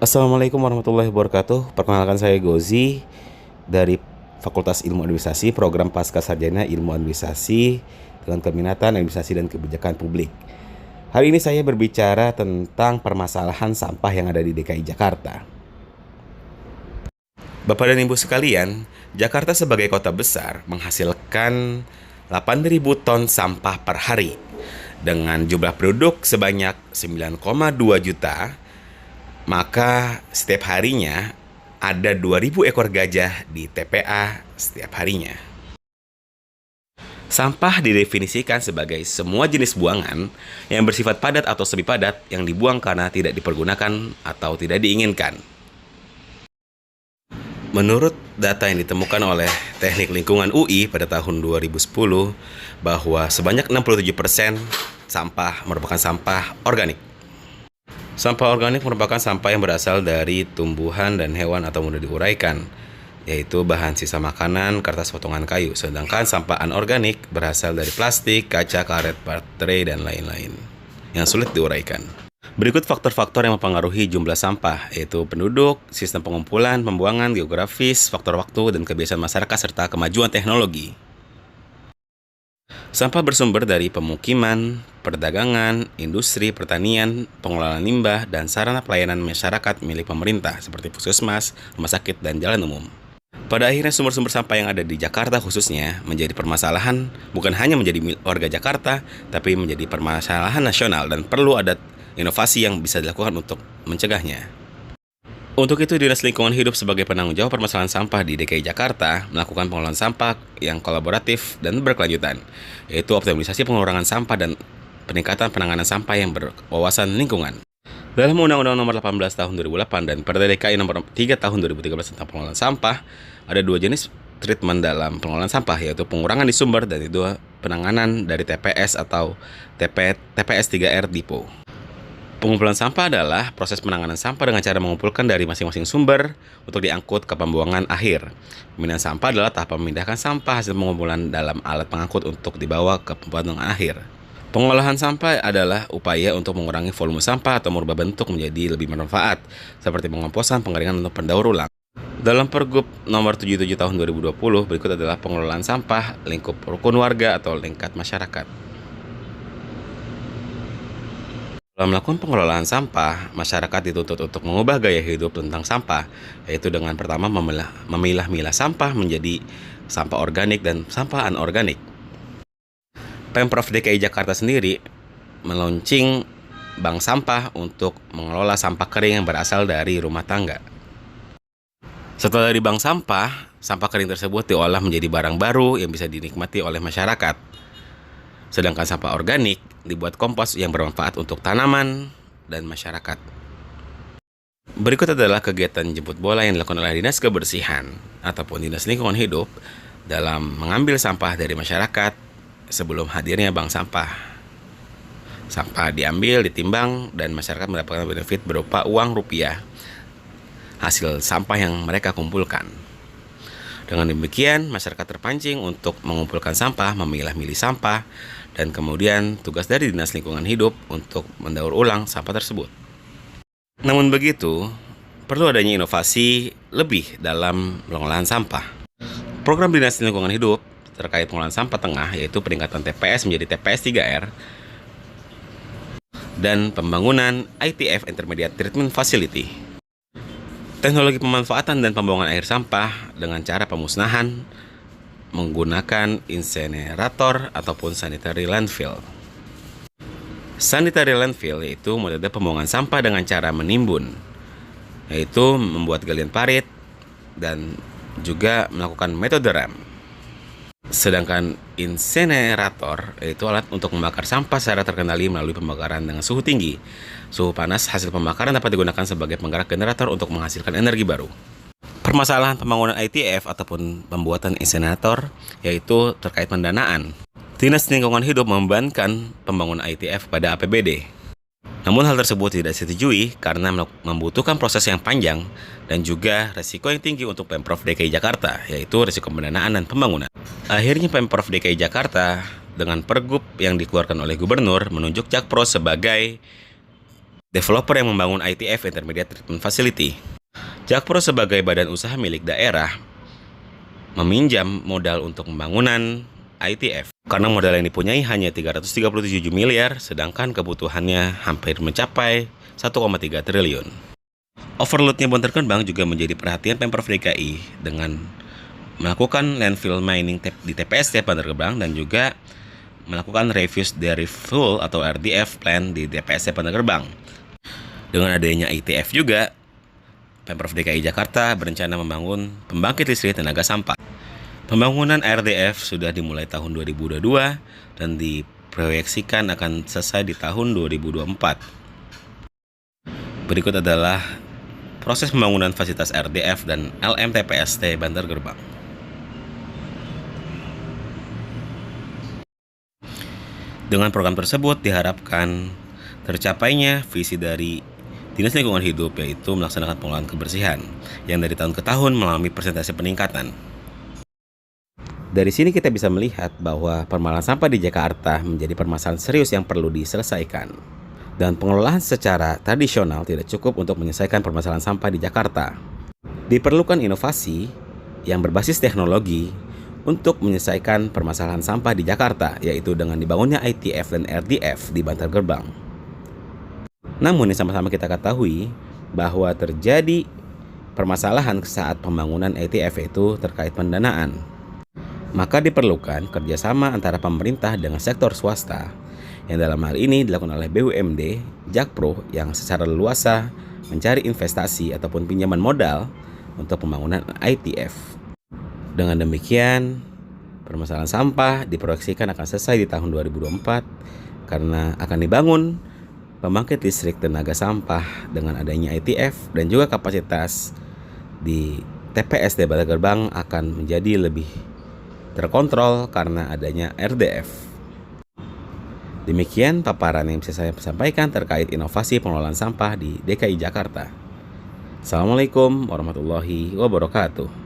Assalamualaikum warahmatullahi wabarakatuh. Perkenalkan saya Gozi dari Fakultas Ilmu Administrasi, program Pascasarjana Ilmu Administrasi dengan keminatan administrasi dan kebijakan publik. Hari ini saya berbicara tentang permasalahan sampah yang ada di DKI Jakarta. Bapak dan Ibu sekalian, Jakarta sebagai kota besar menghasilkan 8.000 ton sampah per hari dengan jumlah penduduk sebanyak 9,2 juta. Maka setiap harinya ada 2.000 ekor gajah di TPA setiap harinya. Sampah didefinisikan sebagai semua jenis buangan yang bersifat padat atau semi padat yang dibuang karena tidak dipergunakan atau tidak diinginkan. Menurut data yang ditemukan oleh Teknik Lingkungan UI pada tahun 2010, bahwa sebanyak 67% sampah merupakan sampah organik. Sampah organik merupakan sampah yang berasal dari tumbuhan dan hewan atau mudah diuraikan, yaitu bahan sisa makanan, kertas potongan kayu. Sedangkan sampah anorganik berasal dari plastik, kaca, karet, baterai, dan lain-lain yang sulit diuraikan. Berikut faktor-faktor yang mempengaruhi jumlah sampah, yaitu penduduk, sistem pengumpulan, pembuangan, geografis, faktor waktu, dan kebiasaan masyarakat, serta kemajuan teknologi. Sampah bersumber dari pemukiman, perdagangan, industri, pertanian, pengelolaan limbah, dan sarana pelayanan masyarakat milik pemerintah seperti puskesmas, rumah sakit, dan jalan umum. Pada akhirnya sumber-sumber sampah yang ada di Jakarta khususnya menjadi permasalahan bukan hanya menjadi milik warga Jakarta, tapi menjadi permasalahan nasional dan perlu ada inovasi yang bisa dilakukan untuk mencegahnya. Untuk itu, Dinas Lingkungan Hidup sebagai penanggung jawab permasalahan sampah di DKI Jakarta melakukan pengelolaan sampah yang kolaboratif dan berkelanjutan, yaitu optimalisasi pengurangan sampah dan peningkatan penanganan sampah yang berwawasan lingkungan. Dalam Undang-Undang Nomor 18 Tahun 2008 dan Perda DKI Nomor 3 Tahun 2013 tentang pengelolaan sampah, ada dua jenis treatment dalam pengelolaan sampah, yaitu pengurangan di sumber dan kedua penanganan dari TPS atau TPS 3R Depo. Pengumpulan sampah adalah proses penanganan sampah dengan cara mengumpulkan dari masing-masing sumber untuk diangkut ke pembuangan akhir. Pemindahan sampah adalah tahap memindahkan sampah hasil pengumpulan dalam alat pengangkut untuk dibawa ke pembuangan akhir. Pengolahan sampah adalah upaya untuk mengurangi volume sampah atau merubah bentuk menjadi lebih bermanfaat, seperti pengomposan, pengeringan, atau pendaur ulang. Dalam Pergub Nomor 77 Tahun 2020, berikut adalah pengelolaan sampah lingkup rukun warga atau lingkat masyarakat. Dalam melakukan pengelolaan sampah, masyarakat dituntut untuk mengubah gaya hidup tentang sampah, yaitu dengan pertama memilah-milah sampah menjadi sampah organik dan sampah anorganik. Pemprov DKI Jakarta sendiri meluncing bank sampah untuk mengelola sampah kering yang berasal dari rumah tangga. Setelah dari bank sampah, sampah kering tersebut diolah menjadi barang baru yang bisa dinikmati oleh masyarakat. Sedangkan sampah organik dibuat kompos yang bermanfaat untuk tanaman dan masyarakat. Berikut adalah kegiatan jemput bola yang dilakukan oleh Dinas Kebersihan ataupun Dinas Lingkungan Hidup dalam mengambil sampah dari masyarakat sebelum hadirnya bank sampah. Sampah diambil, ditimbang, dan masyarakat mendapatkan benefit berupa uang rupiah hasil sampah yang mereka kumpulkan. Dengan demikian, masyarakat terpancing untuk mengumpulkan sampah, memilah-milih sampah, dan kemudian tugas dari Dinas Lingkungan Hidup untuk mendaur ulang sampah tersebut. Namun begitu, perlu adanya inovasi lebih dalam pengelolaan sampah. Program Dinas Lingkungan Hidup terkait pengelolaan sampah tengah, yaitu peningkatan TPS menjadi TPS 3R, dan pembangunan ITF Intermediate Treatment Facility. Teknologi pemanfaatan dan pembuangan air sampah dengan cara pemusnahan menggunakan insenerator ataupun sanitary landfill. Sanitary landfill yaitu metode pembuangan sampah dengan cara menimbun, yaitu membuat galian parit dan juga melakukan metode rem. Sedangkan insenerator yaitu alat untuk membakar sampah secara terkendali melalui pembakaran dengan suhu tinggi. Suhu panas hasil pembakaran dapat digunakan sebagai penggerak generator untuk menghasilkan energi baru. Permasalahan pembangunan ITF ataupun pembuatan insenerator yaitu terkait pendanaan. Dinas Lingkungan Hidup membebankan pembangunan ITF pada APBD. Namun hal tersebut tidak disetujui karena membutuhkan proses yang panjang dan juga resiko yang tinggi untuk Pemprov DKI Jakarta, yaitu resiko pendanaan dan pembangunan. Akhirnya Pemprov DKI Jakarta dengan pergub yang dikeluarkan oleh Gubernur menunjuk Jakpro sebagai developer yang membangun ITF (Intermediate Treatment Facility). Jakpro sebagai badan usaha milik daerah meminjam modal untuk pembangunan ITF karena modal yang dipunyai hanya 337 miliar, sedangkan kebutuhannya hampir mencapai 1,3 triliun. Overloadnya Bantar Gebang juga menjadi perhatian Pemprov DKI dengan melakukan landfill mining di TPST Bantar Gebang dan juga melakukan refuse dairy fuel atau RDF plan di TPST Bantar Gebang. Dengan adanya ITF juga, Pemprov DKI Jakarta berencana membangun pembangkit listrik tenaga sampah. Pembangunan RDF sudah dimulai tahun 2022 dan diproyeksikan akan selesai di tahun 2024. Berikut adalah proses pembangunan fasilitas RDF dan LMTPST Bantar Gebang. Dengan program tersebut diharapkan tercapainya visi dari Dinas Lingkungan Hidup, yaitu melaksanakan pengelolaan kebersihan yang dari tahun ke tahun mengalami persentase peningkatan. Dari sini kita bisa melihat bahwa permasalahan sampah di Jakarta menjadi permasalahan serius yang perlu diselesaikan. Dan pengelolaan secara tradisional tidak cukup untuk menyelesaikan permasalahan sampah di Jakarta. Diperlukan inovasi yang berbasis teknologi untuk menyelesaikan permasalahan sampah di Jakarta, yaitu dengan dibangunnya ITF dan RDF di Bantar Gebang. Namun yang sama-sama kita ketahui bahwa terjadi permasalahan saat pembangunan ITF itu terkait pendanaan. Maka diperlukan kerjasama antara pemerintah dengan sektor swasta, yang dalam hal ini dilakukan oleh BUMD, Jakpro yang secara leluasa mencari investasi ataupun pinjaman modal untuk pembangunan ITF. Dengan demikian, permasalahan sampah diproyeksikan akan selesai di tahun 2024 karena akan dibangun pembangkit listrik tenaga sampah dengan adanya ITF, dan juga kapasitas di TPST Bantar Gebang akan menjadi lebih terkontrol karena adanya RDF. Demikian paparan yang bisa saya sampaikan terkait inovasi pengelolaan sampah di DKI Jakarta. Assalamualaikum warahmatullahi wabarakatuh.